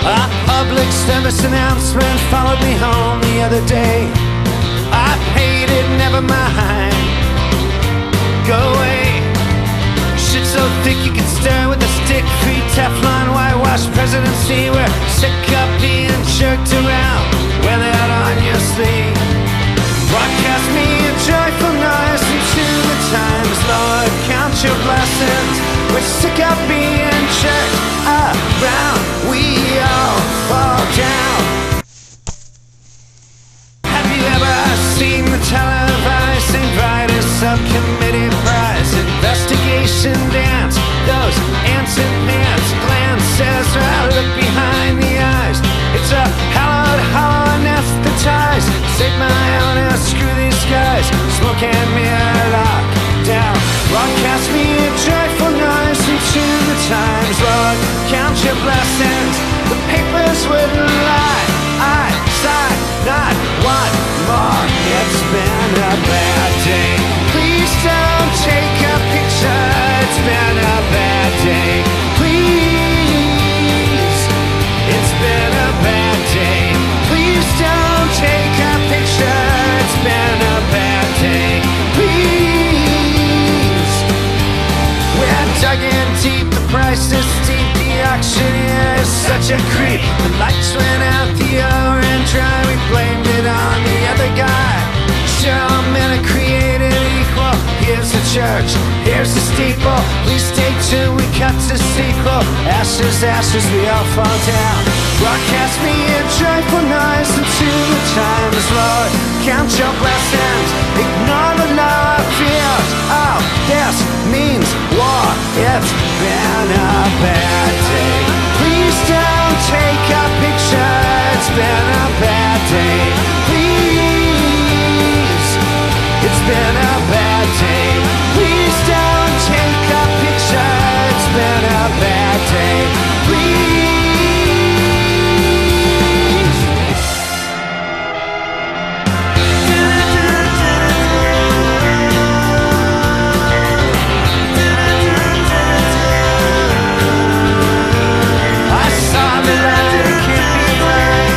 A public service announcement followed me home the other day. I paid it, never mind. Go away. Shit so thick you can stir with a stick. Free Teflon, whitewash presidency. We're sick of being jerked around. Wear that on your sleeve. Broadcast me a joyful noise into the times. Lord, count your blessings. We're sick of being jerked around. We all fall down. Have you ever seen the televised St. Vitus subcommittee prize investigation dance? Those ants and pants glances right look behind the eyes. It's a hallowed hollow anesthetized. Save my honor, screw these guys. Smoke and mirror lock down. Broadcast me a joyful noise into the times. Lord, count your blessings. The papers wouldn't lie. I sigh, not one more. It's been a bad day. Please don't take a picture. It's been a bad day. Please, it's been a bad day. Please don't take a picture. It's been a bad day. Please, we're dug in deep. The price is steep. The auctioneer is such a creep. The lights went out, the ran dry. We blamed it on the other guy. Sure, all men are created equal. Here's the church, here's the steeple. We stay tuned, we cut to sequel. Ashes, ashes, we all fall down. Broadcast me a joyful noise into the times. Lord, count your blessings. Ignore the lower fears. Oh, this means war. It's been a bad day. Please don't take a picture. It's been a bad day. Please, it's been a bad day. Please don't take a picture. It's been a bad day. Please. I saw the letter, can't be right.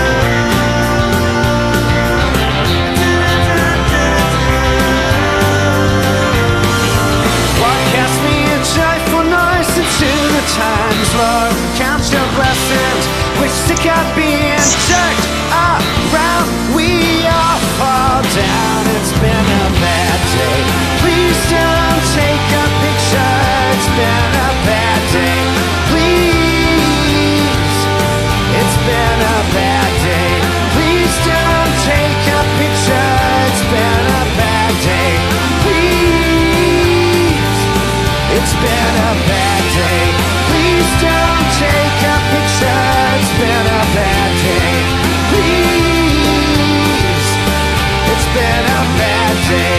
Broadcast me a joyful noise into the times. Lord, count your blessings. We're sick of being jerked around. We all fall down. It's been a bad day. Please don't take a picture. It's been a bad day. Please, it's been a bad day. Please don't take a picture. It's been a bad day. Please, it's been a bad day. Please don't take a picture. It's been a bad day. Please, it's been a bad day.